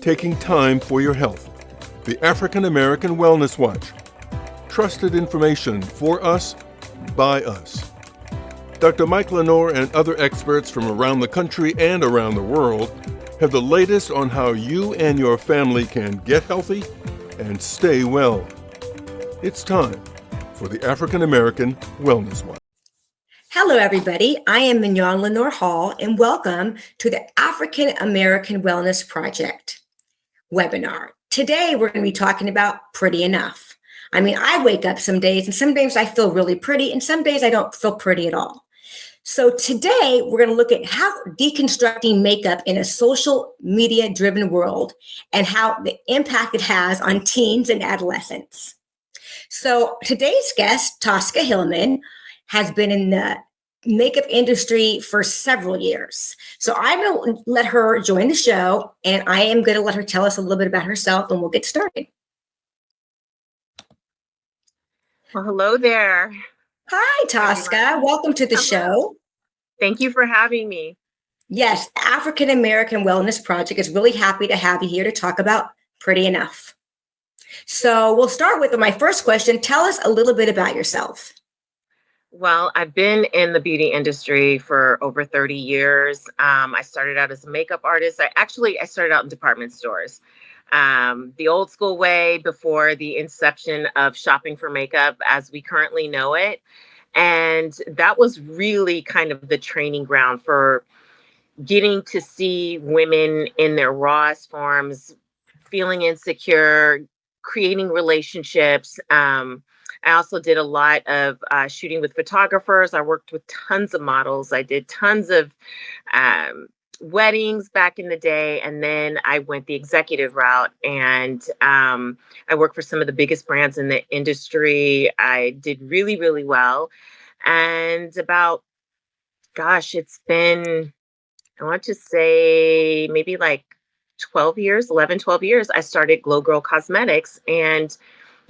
taking time for your health. The African American Wellness Watch. Trusted information for us, by us. Dr. Mike LeNoir and other experts from around the country and around the world have the latest on how you and your family can get healthy and stay well. It's time for the African American Wellness Watch. Hello, everybody. I am Minjon LeNoir Hall, and welcome to the African American Wellness Project webinar. Today, we're going to be talking about pretty enough. I mean, I wake up some days, and some days I feel really pretty, and some days I don't feel pretty at all. So today, we're going to look at how deconstructing makeup in a social media-driven world and how the impact it has on teens and adolescents. So today's guest, Tosca Hillman, has been in the makeup industry for several years. So I'm going to let her join the show, and I am going to let her tell us a little bit about herself, and we'll get started. Well, hello there. Hi, Tosca. Welcome to the show. Thank you for having me. Yes, the African American Wellness Project is really happy to have you here to talk about Pretty Enough. So we'll start with my first question. Tell us a little bit about yourself. Well, I've been in the beauty industry for over 30 years. I started out as a makeup artist. I started out in department stores. The old school way before the inception of shopping for makeup as we currently know it. And that was really kind of the training ground for getting to see women in their rawest forms, feeling insecure, creating relationships. I also did a lot of shooting with photographers. I worked with tons of models. I did tons of weddings back in the day. And then I went the executive route, and I worked for some of the biggest brands in the industry. I did really, really well. And it's been, I want to say maybe like 12 years, I started GloGirl Cosmetics. And,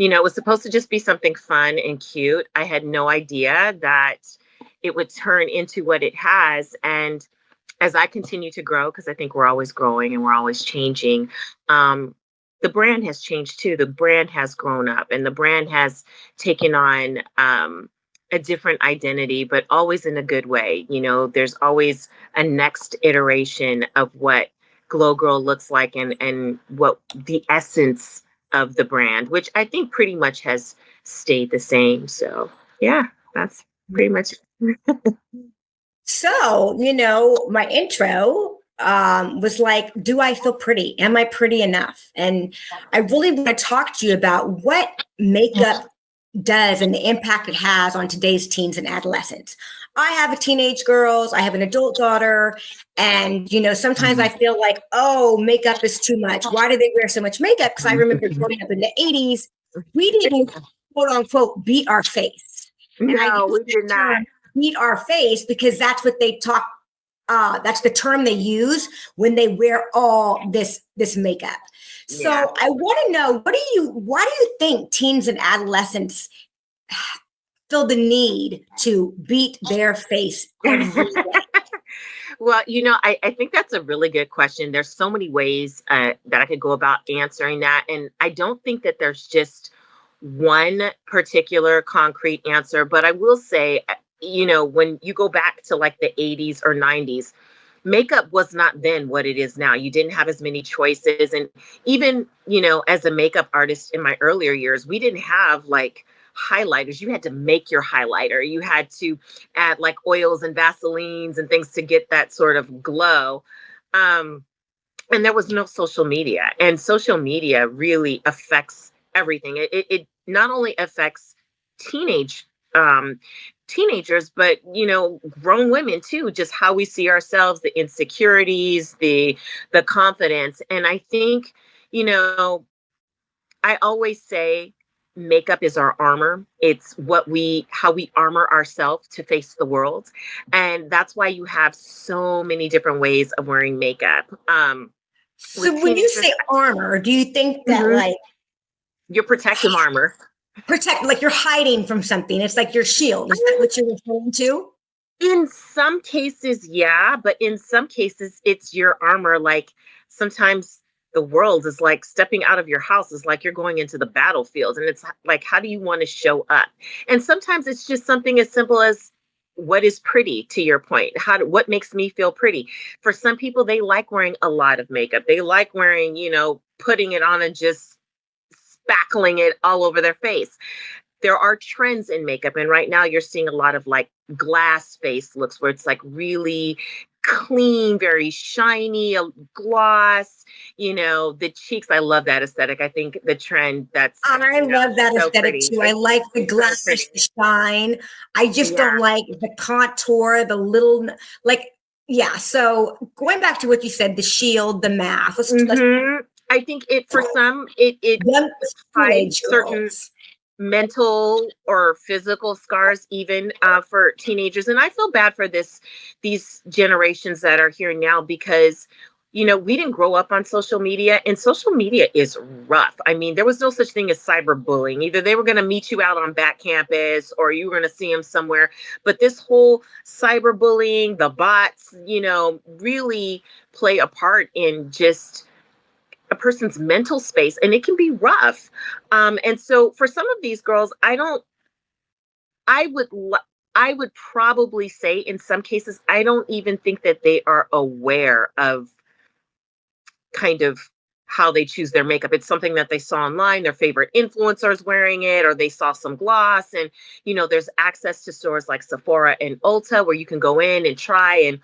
it was supposed to just be something fun and cute. I had no idea that it would turn into what it has. And as I continue to grow, because I think we're always growing and we're always changing, the brand has changed too. The brand has grown up, and the brand has taken on a different identity, but always in a good way. There's always a next iteration of what GloGirl looks like and what the essence of the brand, which I think pretty much has stayed the same. So yeah, that's pretty much it. So, my intro was like, do I feel pretty? Am I pretty enough? And I really want to talk to you about what makeup does and the impact it has on today's teens and adolescents. I have teenage girls, I have an adult daughter, and sometimes I feel like, oh, makeup is too much. Why do they wear so much makeup? Because I remember growing up in the 80s, we didn't quote unquote beat our face. No, we did not beat our face because that's what they talk. That's the term they use when they wear all this makeup. So yeah. I want to know, why do you think teens and adolescents feel the need to beat their face every day? Well, I think that's a really good question. There's so many ways that I could go about answering that. And I don't think that there's just one particular concrete answer. But I will say, when you go back to like the 80s or 90s, makeup was not then what it is now. You didn't have as many choices. And even, as a makeup artist in my earlier years, we didn't have like highlighters. You had to make your highlighter. You had to add like oils and Vaselines and things to get that sort of glow. And there was no social media. And social media really affects everything. It not only affects teenagers, but, grown women too, just how we see ourselves, the insecurities, the confidence. And I think, I always say makeup is our armor. It's how we armor ourselves to face the world. And that's why you have so many different ways of wearing makeup. So when you say armor, do you think that like your protective armor? Like you're hiding from something. It's like your shield. Is that what you're referring to? In some cases, yeah, but in some cases, it's your armor. Like sometimes the world is like stepping out of your house is like you're going into the battlefield. And it's like, how do you want to show up? And sometimes it's just something as simple as what is pretty, to your point. What makes me feel pretty? For some people, they like wearing a lot of makeup. They like wearing, putting it on and just spackling it all over their face. There are trends in makeup, and right now you're seeing a lot of like glass face looks where it's like really clean, very shiny, a gloss, the cheeks. I love that aesthetic. I think the trend I love that so aesthetic pretty. too. I like the glass, pretty. the shine. I just don't Yeah. like the contour, the little, like, yeah. So going back to what you said, the shield, the mask. Let's Mhm. I think for some, it young hides teenage certain girls. mental or physical scars, even for teenagers. And I feel bad for these generations that are here now, because we didn't grow up on social media, and social media is rough. I mean, there was no such thing as cyberbullying. Either they were going to meet you out on back campus or you were going to see them somewhere. But this whole cyberbullying, the bots, really play a part in just a person's mental space, and it can be rough. And so for some of these girls, I would I would probably say in some cases, I don't even think that they are aware of kind of how they choose their makeup. It's something that they saw online, their favorite influencers wearing it, or they saw some gloss. And, there's access to stores like Sephora and Ulta where you can go in and try. And,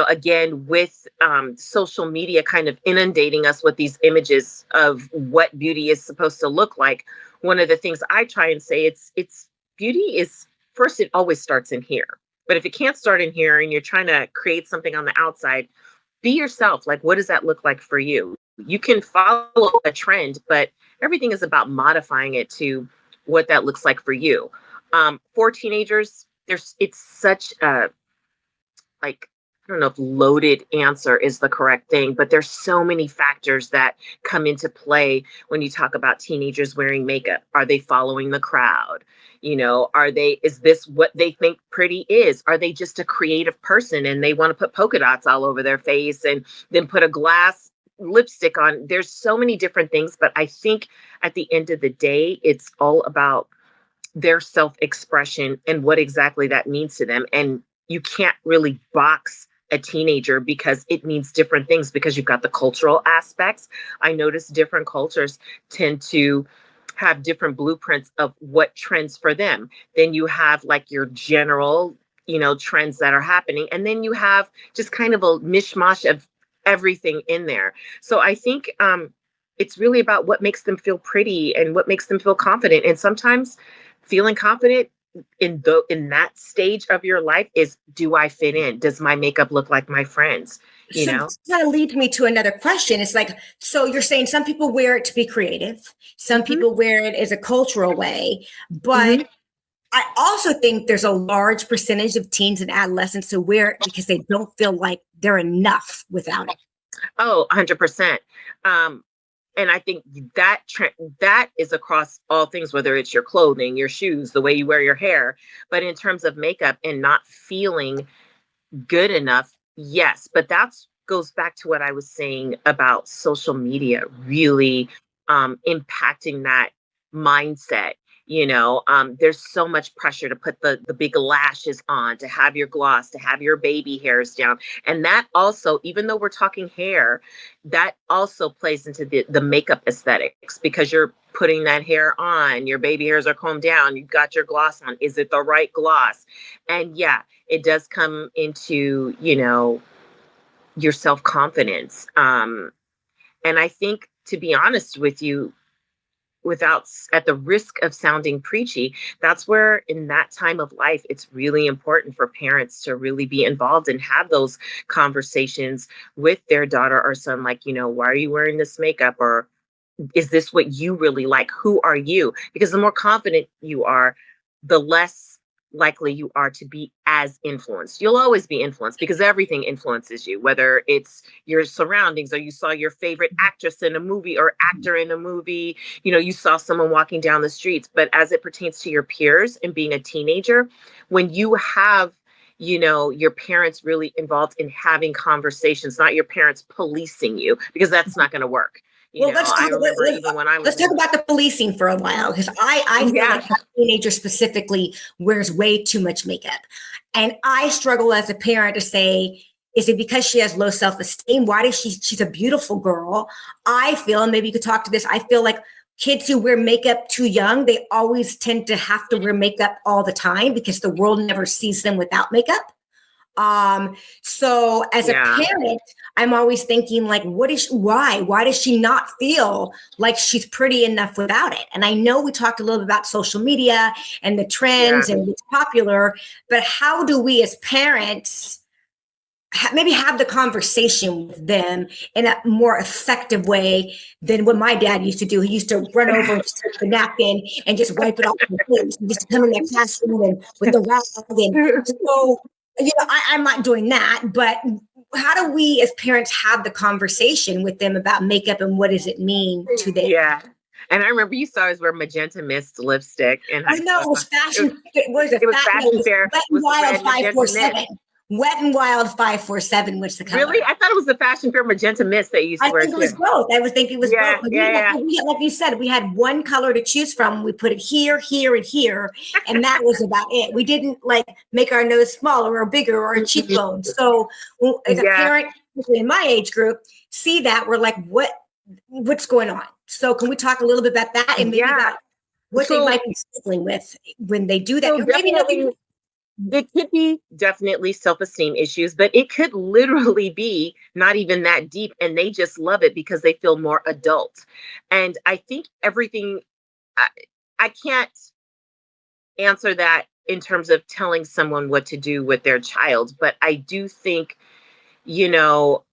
again, with social media kind of inundating us with these images of what beauty is supposed to look like, one of the things I try and say, it's beauty is first, it always starts in here. But if it can't start in here and you're trying to create something on the outside, be yourself. Like, what does that look like for you? You can follow a trend, but everything is about modifying it to what that looks like for you. For teenagers, it's such a, like, I don't know if loaded answer is the correct thing, but there's so many factors that come into play when you talk about teenagers wearing makeup. Are they following the crowd? Is this what they think pretty is? Are they just a creative person and they want to put polka dots all over their face and then put a glass lipstick on? There's so many different things, but I think at the end of the day, it's all about their self-expression and what exactly that means to them. And you can't really box a teenager because it means different things, because you've got the cultural aspects. I notice different cultures tend to have different blueprints of what trends for them. Then you have like your general, trends that are happening. And then you have just kind of a mishmash of everything in there. So I think it's really about what makes them feel pretty and what makes them feel confident. And sometimes feeling confident in that stage of your life is, do I fit in? Does my makeup look like my friends? So that leads me to another question. It's like, so you're saying some people wear it to be creative, some Mhm. people wear it as a cultural way, but I also think there's a large percentage of teens and adolescents who wear it because they don't feel like they're enough without it. Oh, 100%. And I think that is across all things, whether it's your clothing, your shoes, the way you wear your hair. But in terms of makeup and not feeling good enough, yes. But that goes back to what I was saying about social media really impacting that mindset. There's so much pressure to put the big lashes on, to have your gloss, to have your baby hairs down. And that also, even though we're talking hair, that also plays into the makeup aesthetics, because you're putting that hair on, your baby hairs are combed down, you've got your gloss on. Is it the right gloss? And yeah, it does come into, your self-confidence. And I think, to be honest with you, at the risk of sounding preachy, that's where in that time of life, it's really important for parents to really be involved and have those conversations with their daughter or son, like, why are you wearing this makeup? Or is this what you really like? Who are you? Because the more confident you are, the less likely you are to be as influenced. You'll always be influenced because everything influences you, whether it's your surroundings or you saw your favorite actress in a movie or actor in a movie, you saw someone walking down the streets. But as it pertains to your peers and being a teenager, when you have your parents really involved in having conversations, not your parents policing you, because that's not going to work. Well, I remember even when I was let's talk about the policing for a while, because I feel yeah, like my teenager specifically wears way too much makeup. And I struggle as a parent to say, is it because she has low self-esteem? Why does she's a beautiful girl? I feel, and maybe you could talk to this, I feel like kids who wear makeup too young, they always tend to have to wear makeup all the time because the world never sees them without makeup. So as a yeah, parent, I'm always thinking like, why does she not feel like she's pretty enough without it? And I know we talked a little bit about social media and the yeah, trends and what's popular, but how do we as parents maybe have the conversation with them in a more effective way than what my dad used to do? He used to run over and just take the napkin and just wipe it off the face. He used to come in their classroom and with the rag. And so, I'm not doing that, but how do we as parents have the conversation with them about makeup and what does it mean to them? yeah. And I remember you saw us wear magenta mist lipstick in high I know it school. was fashion. What is it? It was Fashion Fair. Wet and Was the Wild red magenta mist. 547. Wet and Wild 547 was the color. Really? I thought it was the Fashion Fair magenta mist that you used to I wear think it was too. both. I would think it was Yeah, both. But yeah, like you said, we had one color to choose from. We put it here, here, and here, and that was about it. We didn't like make our nose smaller or bigger or a yeah. cheekbone. So, as a Yeah. parent, especially in my age group, see that we're like, what's going on? So, can we talk a little bit about that and maybe Yeah. about what they So, might be struggling with when they do that? so Or maybe not definitely, even. it could be definitely self-esteem issues, but it could literally be not even that deep, and they just love it because they feel more adult. And I think everything, I, I can't answer that in terms of telling someone what to do with their child, but I do think, you know,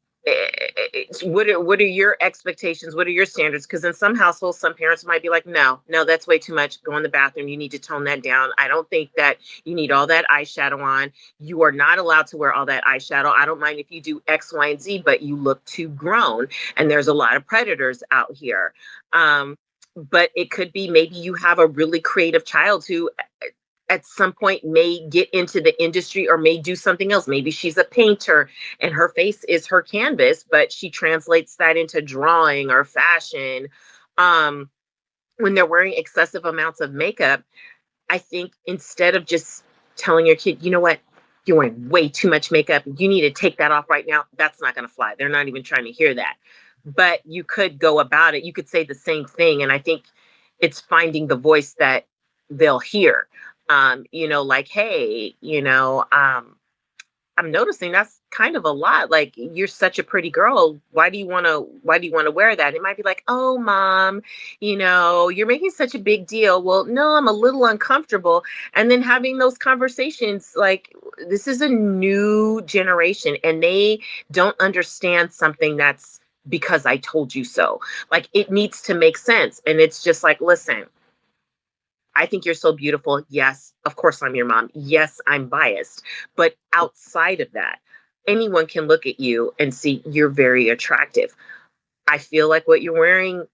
what are your expectations? What are your standards? Because in some households, some parents might be like, no, that's way too much. Go in the bathroom. You need to tone that down. I don't think that you need all that eyeshadow on. You are not allowed to wear all that eyeshadow. I don't mind if you do X, Y, and Z, but you look too grown. And there's a lot of predators out here. But it could be maybe you have a really creative child who at some point may get into the industry or may do something else. Maybe she's a painter and her face is her canvas, but she translates that into drawing or fashion. When they're wearing excessive amounts of makeup, I think instead of just telling your kid, you know what, you're wearing way too much makeup, you need to take that off right now, that's not going to fly. They're not even trying to hear that. But you could go about it. You could say the same thing. And I think it's finding the voice that they'll hear. Like, hey, I'm noticing that's kind of a lot. Like, you're such a pretty girl. Why do you want to wear that? It might be like, oh, mom, you're making such a big deal. Well, no, I'm a little uncomfortable. And then having those conversations, like, this is a new generation and they don't understand something that's because I told you so. Like, it needs to make sense. And it's just like, listen, I think you're so beautiful. Yes, of course I'm your mom. Yes, I'm biased. But outside of that, anyone can look at you and see you're very attractive. I feel like what you're wearing,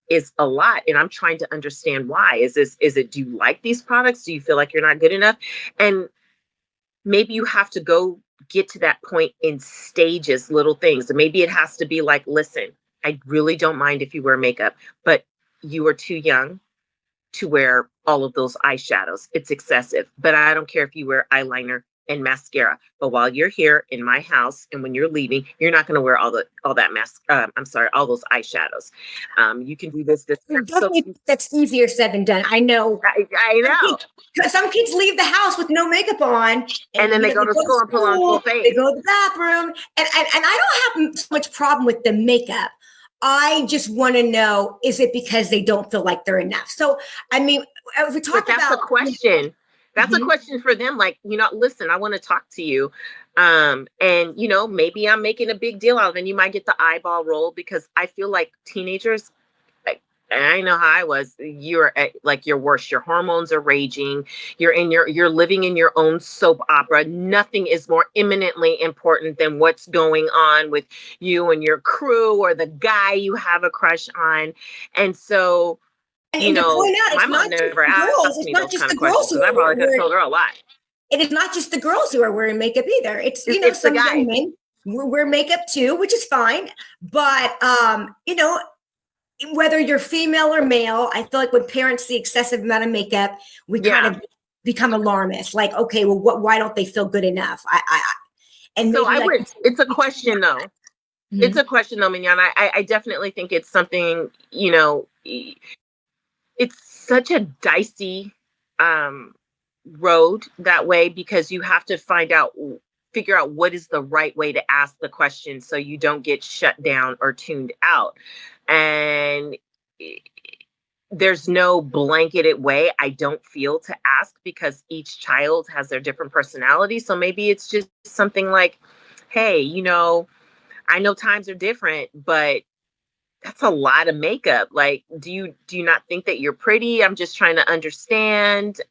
is a lot. And I'm trying to understand why. Do you like these products? Do you feel like you're not good enough? And maybe you have to go get to that point in stages, little things. And maybe it has to be like, listen, I really don't mind if you wear makeup, but you are too young to wear all of those eyeshadows. It's excessive, but I don't care if you wear eyeliner and mascara. But while you're here in my house and when you're leaving, you're not going to wear all all those eyeshadows. You can do this. Definitely, that's easier said than done. I know. I know. Some kids leave the house with no makeup on, and then they go to school and pull on full face. They go to the bathroom, and I don't have so much problem with the makeup. I just want to know, is it because they don't feel like they're enough? So, I mean, if we talk that's about a question. That's a question for them. Like, listen, I want to talk to you. And, maybe I'm making a big deal out of it. And you might get the eyeball roll because I feel like teenagers, and I know how I was, you're at like your worst. Your hormones are raging. You're living in your own soap opera. Nothing is more imminently important than what's going on with you and your crew or the guy you have a crush on. And so, and to point out, my mom never asked me those kind of questions because I probably could have told her a lot. it is not just the girls who are wearing makeup either. It's, It's the some young guys. men wear makeup too, which is fine. But, whether you're female or male, I feel like when parents see excessive amount of makeup, we kind Yeah. of become alarmist. Like, okay, well, why don't they feel good enough? And So maybe I like, would, it's a question though. It's Mhm. a question though, Mignon. I definitely think it's something, it's such a dicey um, road that way, because you have to figure out what is the right way to ask the question so you don't get shut down or tuned out. And i- there's no blanketed way, I don't feel, to ask, because each child has their different personality. So maybe it's just something like, hey, I know times are different, but that's a lot of makeup. Like, do you not think that you're pretty? I'm just trying to understand.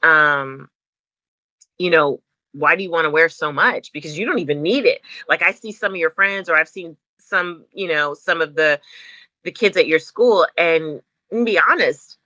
You know, why do you want to wear so much? Because you don't even need it. Like, I see some of your friends, or I've seen some of the kids at your school, and be honest,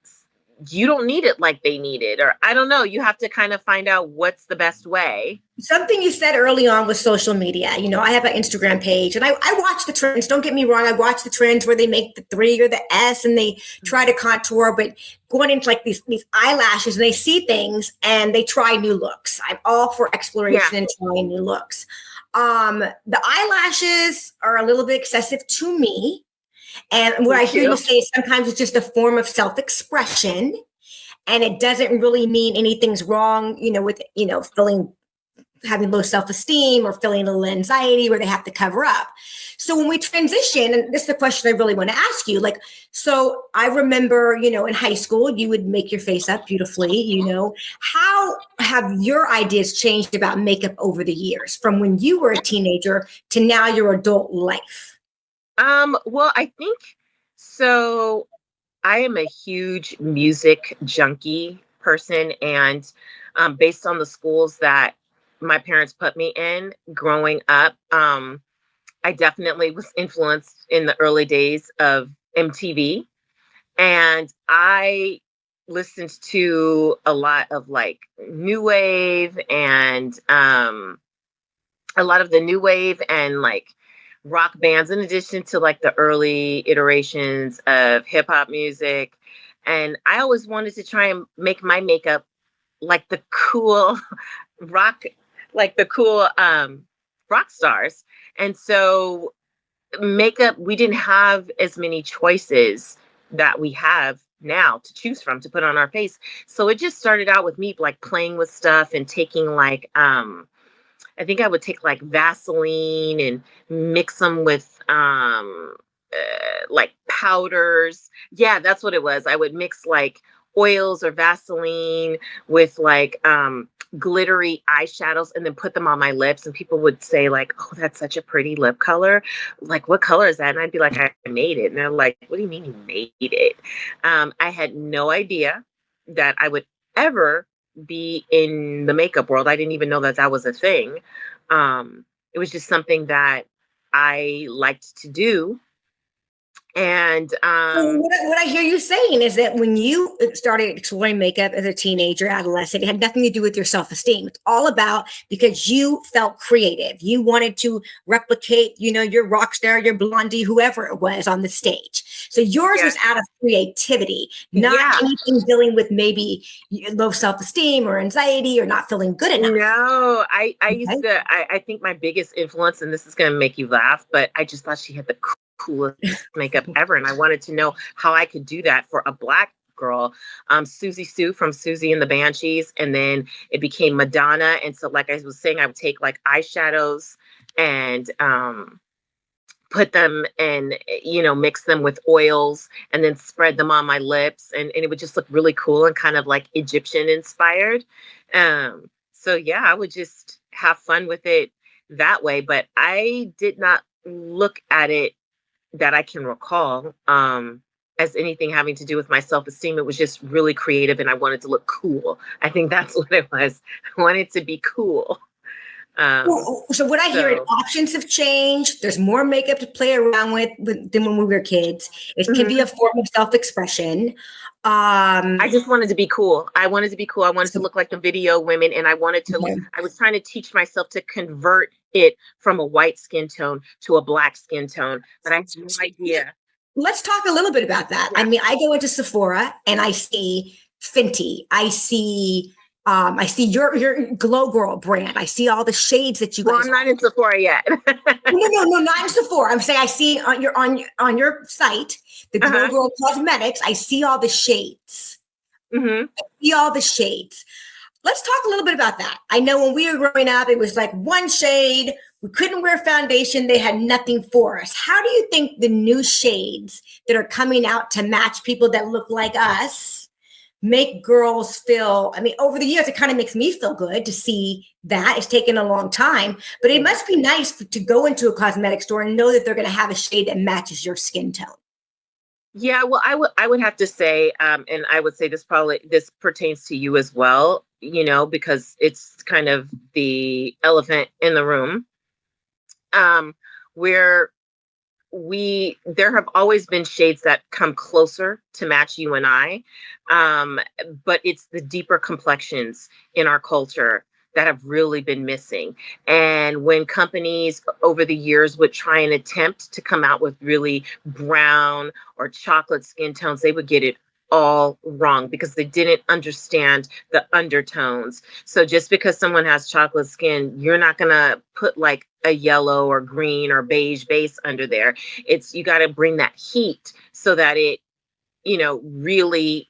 you don't need it like they need it. Or I don't know. You have to kind of find out what's the best way. Something you said early on with social media. I have an Instagram page and I watch the trends. Don't get me wrong. I watch the trends where they make the 3 or the S and they try to contour, but going into like these eyelashes, and they see things and they try new looks. I'm all for Yeah. exploration and trying new looks. The eyelashes are a little bit excessive to me. And what Me I hear you too. say is sometimes it's just a form of self-expression, and it doesn't really mean anything's wrong, with, feeling having low self-esteem or feeling a little anxiety where they have to cover up. So when we transition, and this is the question I really want to ask you, like, so I remember, in high school, you would make your face up beautifully, how have your ideas changed about makeup over the years from when you were a teenager to now your adult life? Well, I think so. I am a huge music junkie person, and based on the schools that my parents put me in growing up, I definitely was influenced in the early days of MTV, and I listened to a lot of like new wave and a lot of the new wave and like rock bands, in addition to like the early iterations of hip hop music. And I always wanted to try and make my makeup like the cool rock, like the cool rock stars. And so makeup, we didn't have as many choices that we have now to choose from to put on our face. So it just started out with me like playing with stuff and taking like I think I would take like Vaseline and mix them with like powders. Yeah, that's what it was. I would mix like oils or Vaseline with like glittery eyeshadows and then put them on my lips, and people would say like, "Oh, that's such a pretty lip color. Like, what color is that?" And I'd be like, "I made it." And they're like, "What do you mean you made it?" I had no idea that I would ever be in the makeup world. I didn't even know that that was a thing. It was just something that I liked to do. And So what I hear you saying is that when you started exploring makeup as a teenager, adolescent, it had nothing to do with your self-esteem. It's all about because you felt creative. You wanted to replicate, your rock star, your blondie, whoever it was on the stage. So yours yeah, was out of creativity, not yeah. anything dealing with maybe low self-esteem or anxiety or not feeling good enough. No, I used Okay. to, I think my biggest influence, and this is going to make you laugh, but I just thought she had the coolest makeup ever. And I wanted to know how I could do that for a Black girl. Susie Sue from Susie and the Banshees. And then it became Madonna. And so, like I was saying, I would take like eyeshadows and, put them and mix them with oils and then spread them on my lips, and it would just look really cool and kind of like Egyptian inspired. So yeah, I would just have fun with it that way, but I did not look at it, that I can recall, as anything having to do with my self-esteem. It was just really creative and I wanted to look cool. I think that's what it was. I wanted to be cool. So what I hear is So options have changed. There's more makeup to play around with than when we were kids. It can be mhm. a form of self-expression. I just wanted to be cool. I wanted to be cool. I wanted to look like the video women, and I was trying to teach myself to convert it from a white skin tone to a black skin tone, but I had no idea. Let's talk a little bit about that. I Yeah. mean, I go into Sephora and I see Fenty. I see your GloGirl brand. I see all the shades that you Well, guys. I'm not in Sephora yet. No, not in Sephora. I'm saying I see on your site the Uh-huh. GloGirl Cosmetics. I see all the shades. Hmm. See all the shades. Let's talk a little bit about that. I know when we were growing up, it was like one shade. We couldn't wear foundation. They had nothing for us. How do you think the new shades that are coming out to match people that look like us make girls feel? I mean, over the years, it kind of makes me feel good to see that. It's taken a long time, but it must be nice to go into a cosmetic store and know that they're going to have a shade that matches your skin tone. Yeah, well, I would have to say, and I would say this pertains to you as well, because it's kind of the elephant in the room, where there have always been shades that come closer to match you and I, um, but it's the deeper complexions in our culture that have really been missing. And when companies over the years would try and attempt to come out with really brown or chocolate skin tones, they would get it all wrong because they didn't understand the undertones. So just because someone has chocolate skin, you're not going to put like a yellow or green or beige base under there. You got to bring that heat so that it, really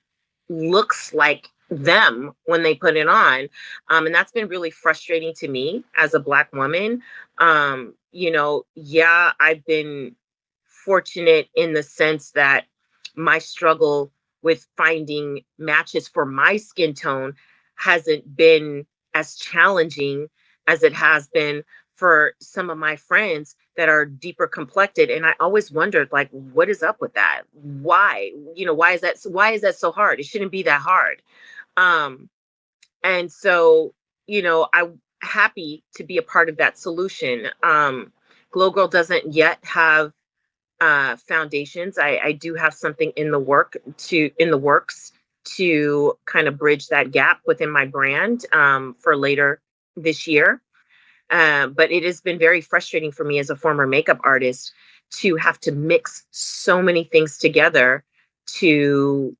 looks like them when they put it on. And that's been really frustrating to me as a Black woman. Yeah, I've been fortunate in the sense that my struggle with finding matches for my skin tone hasn't been as challenging as it has been for some of my friends that are deeper complected. And I always wondered, like, what is up with that? Why? Why is that so hard? It shouldn't be that hard. Um, and so, I'm happy to be a part of that solution. GloGirl doesn't yet have foundations. I do have something in the works to kind of bridge that gap within my brand for later this year. But it has been very frustrating for me as a former makeup artist to have to mix so many things together to,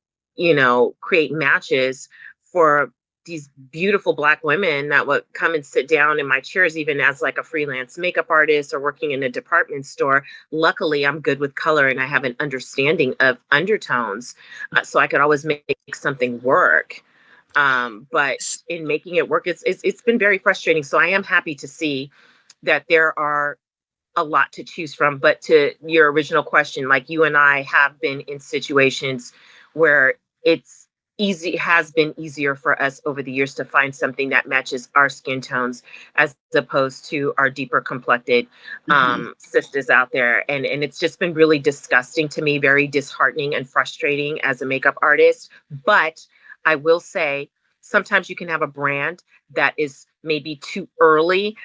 create matches for these beautiful Black women that would come and sit down in my chairs, even as like a freelance makeup artist or working in a department store. Luckily, I'm good with color and I have an understanding of undertones, so I could always make something work. But in making it work, it's been very frustrating. So I am happy to see that there are a lot to choose from. But to your original question, like you and I have been in situations where has been easier for us over the years to find something that matches our skin tones as opposed to our deeper complected sisters out there. And it's just been really disgusting to me, very disheartening and frustrating as a makeup artist. But I will say, sometimes you can have a brand that is maybe too early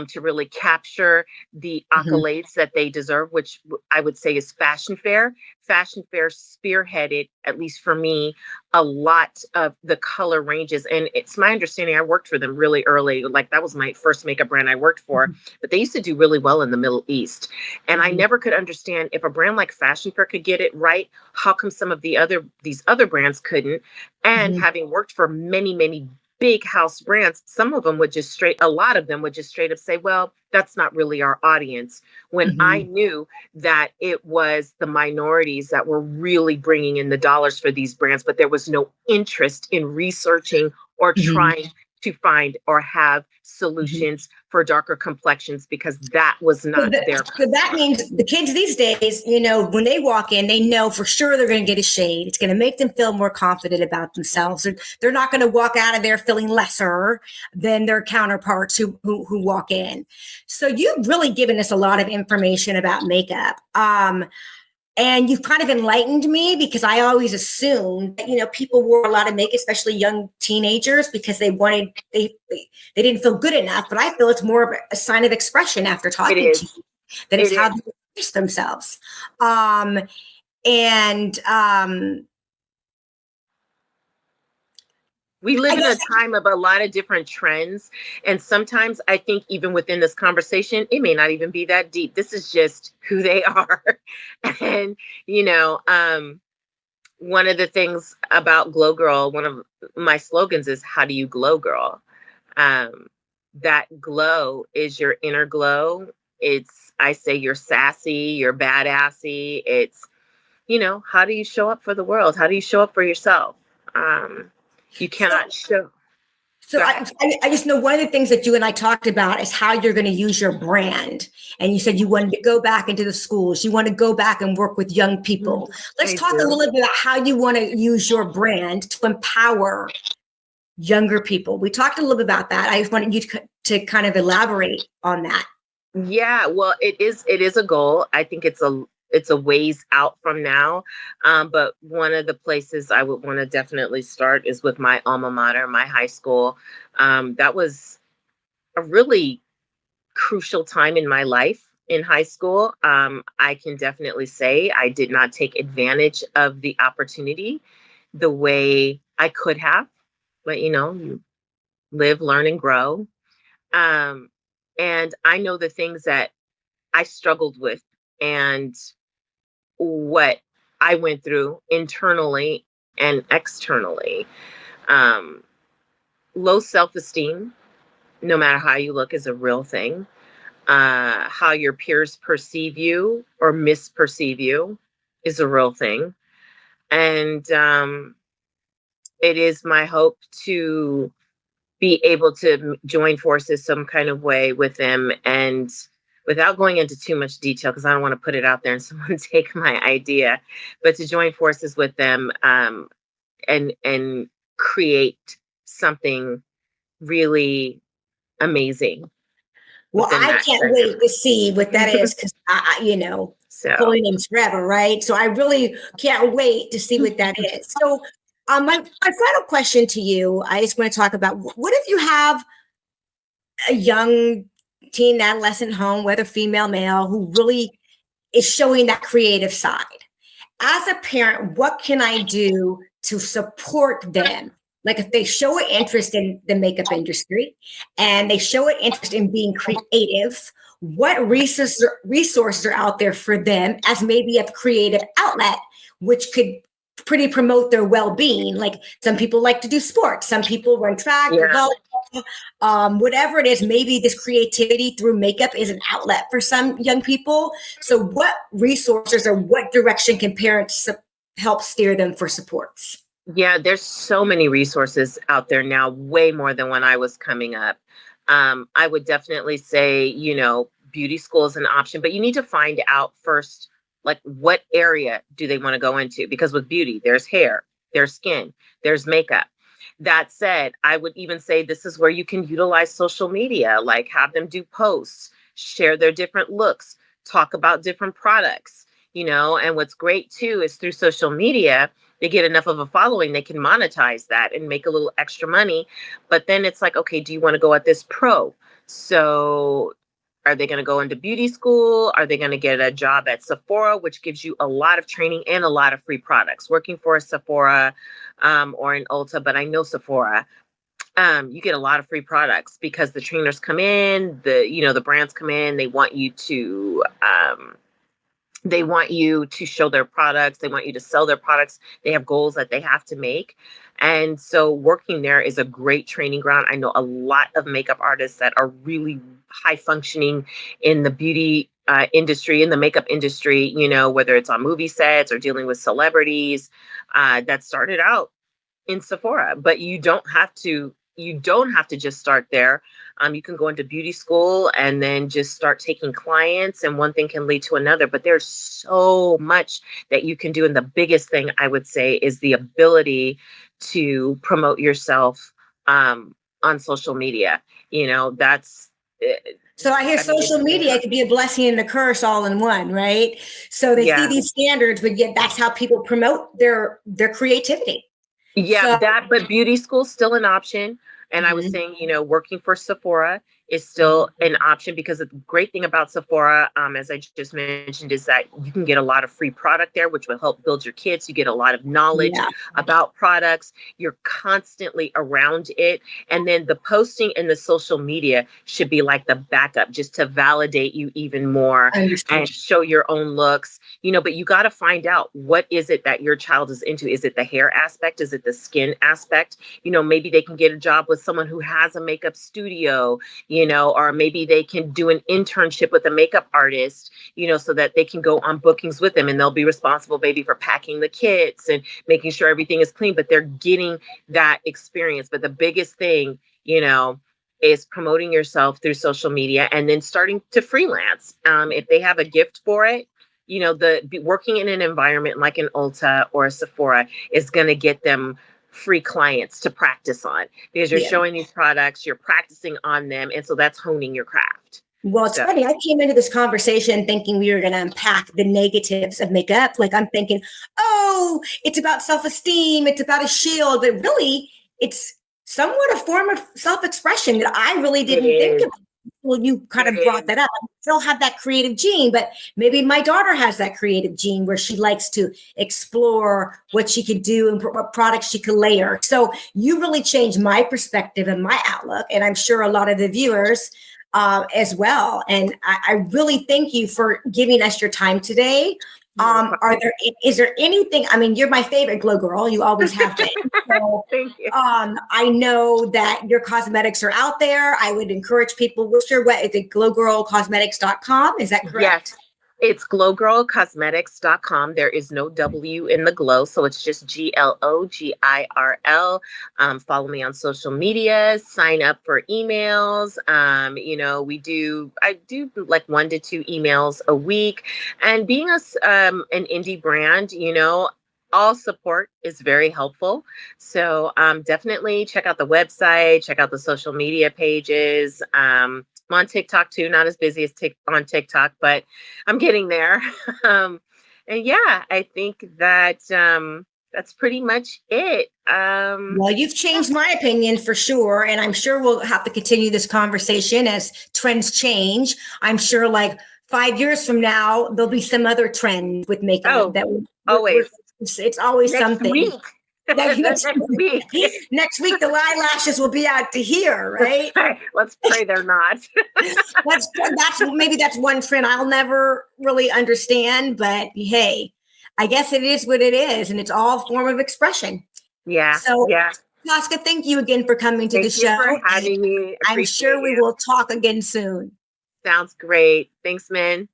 to really capture the accolades that they deserve, which I would say is Fashion Fair. Fashion Fair spearheaded, at least for me, a lot of the color ranges. And it's my understanding, I worked for them really early. Like that was my first makeup brand I worked for, but they used to do really well in the Middle East. And I never could understand, if a brand like Fashion Fair could get it right, how come some of these other brands couldn't? And having worked for many, many big house brands, a lot of them would just straight up say, well, that's not really our audience. When I knew that it was the minorities that were really bringing in the dollars for these brands, but there was no interest in researching or trying to find or have solutions for darker complexions because that was not their. So that means the kids these days, when they walk in, they know for sure they're going to get a shade. It's going to make them feel more confident about themselves. They're not going to walk out of there feeling lesser than their counterparts who walk in. So you've really given us a lot of information about makeup. And you've kind of enlightened me, because I always assumed that, people wore a lot of makeup, especially young teenagers, because they didn't feel good enough. But I feel it's more of a sign of expression after It talking to is. you, that it's It how is. they express themselves. And We I live in a guess, time of a lot of different trends. And sometimes I think even within this conversation, it may not even be that deep. This is just who they are. And, one of the things about Glow Girl, one of my slogans is, how do you glow, girl? That glow is your inner glow. I say you're sassy, you're badassy. How do you show up for the world? How do you show up for yourself? You cannot show. so Go I, ahead. I just know one of the things that you and I talked about is how you're going to use your brand. And you said you wanted to go back into the schools. You want to go back and work with young people. Let's I talk a do. little bit about how you want to use your brand to empower younger people. We talked a little bit about that. I just wanted you to kind of elaborate on that. Yeah, well, it is a goal. I think it's a ways out from now. But one of the places I would want to definitely start is with my alma mater, my high school. That was a really crucial time in my life in high school. I can definitely say I did not take advantage of the opportunity the way I could have. But you live, learn, and grow. Um, and I know the things that I struggled with and what I went through internally and externally. Um, Low self esteem, no matter how you look, is a real thing. How your peers perceive you or misperceive you is a real thing. And it is my hope to be able to join forces some kind of way with them, and without going into too much detail because I don't want to put it out there and someone take my idea, but to join forces with them, and create something really amazing Well, within I that can't wait to segment. see what that is, because So holiness forever, right? So I really can't wait to see what that is. So my final question to you, I just want to talk about, what if you have a young teen adolescent home, whether female, male, who really is showing that creative side? As a parent, what can I do to support them? Like, if they show an interest in the makeup industry and they show an interest in being creative, what resources are out there for them as maybe a creative outlet, which could pretty promote their well-being? Like, some people like to do sports, some people run track or yeah. volleyball, whatever it is. Maybe this creativity through makeup is an outlet for some young people. So what resources or what direction can parents help steer them for supports? Yeah, there's so many resources out there now, way more than when I was coming up. I would definitely say, beauty school is an option, but you need to find out first, like, what area do they want to go into? Because with beauty, there's hair, there's skin, there's makeup. That said, I would even say this is where you can utilize social media, like have them do posts, share their different looks, talk about different products, and what's great too is through social media, they get enough of a following, they can monetize that and make a little extra money. But then it's like, okay, do you want to go at this pro? So are they going to go into beauty school? Are they going to get a job at Sephora, which gives you a lot of training and a lot of free products? Working for a Sephora or an Ulta, but I know Sephora, you get a lot of free products because the trainers come in, the brands come in, they want you to show their products. They want you to sell their products. They have goals that they have to make. And so working there is a great training ground. I know a lot of makeup artists that are really high functioning in the beauty industry, in the makeup industry, whether it's on movie sets or dealing with celebrities, that started out in Sephora. But you don't have to just start there. You can go into beauty school and then just start taking clients, and one thing can lead to another. But there's so much that you can do. And the biggest thing I would say is the ability to promote yourself on social media. That's So I hear I mean, social media could be a blessing and a curse all in one, right? So they see yeah. these standards, but yet that's how people promote their creativity. Yeah, So that, but beauty school's still an option. And I was mhm, saying, working for Sephora is still an option because the great thing about Sephora, as I just mentioned, is that you can get a lot of free product there, which will help build your kids. You get a lot of knowledge yeah, about products. You're constantly around it. And then the posting and the social media should be like the backup just to validate you even more I understand. and show your own looks, but you got to find out what is it that your child is into. Is it the hair aspect? Is it the skin aspect? Maybe they can get a job with someone who has a makeup studio, or maybe they can do an internship with a makeup artist, so that they can go on bookings with them and they'll be responsible maybe for packing the kits and making sure everything is clean, but they're getting that experience. But the biggest thing, is promoting yourself through social media and then starting to freelance. If they have a gift for it, working in an environment like an Ulta or a Sephora is going to get them free clients to practice on because you're Yeah. showing these products, you're practicing on them. And so that's honing your craft. Well, it's So, funny. I came into this conversation thinking we were going to unpack the negatives of makeup. Like I'm thinking, oh, it's about self-esteem. It's about a shield, but really it's somewhat a form of self-expression that I really it didn't think is. about. Well, you kind It of brought is. that up. I still have that creative gene, but maybe my daughter has that creative gene where she likes to explore what she could do and what products she could layer. So you really changed my perspective and my outlook. And I'm sure a lot of the viewers as well. And I really thank you for giving us your time today. No problem. Is there anything? I mean, you're my favorite glow girl. You always have been. So, Thank you. I know that your cosmetics are out there. I would encourage people. What's your web? Is it glowgirlcosmetics.com? Is that correct? Yes. It's glowgirlcosmetics.com. There is no W in the glow, so it's just GLOGIRL. Follow me on social media, sign up for emails. I do like 1 to 2 emails a week. And being an indie brand, all support is very helpful. So definitely check out the website, check out the social media pages. I'm on TikTok too, not as busy as on TikTok, but I'm getting there. um, and yeah, I think that that's pretty much it. Well, you've changed my opinion for sure. And I'm sure we'll have to continue this conversation as trends change. I'm sure like 5 years from now, there'll be some other trend with makeup Oh, that always it's always next something. week. Next week. Next week, the eyelashes will be out to here, right? Let's pray they're not. That's one trend I'll never really understand, but hey, I guess it is what it is, and it's all form of expression. Yeah, So, yeah. Tosca, thank you again for coming to the Thank you show. for having me. I'm Appreciate sure we you. will talk again soon. Sounds great. Thanks, Min.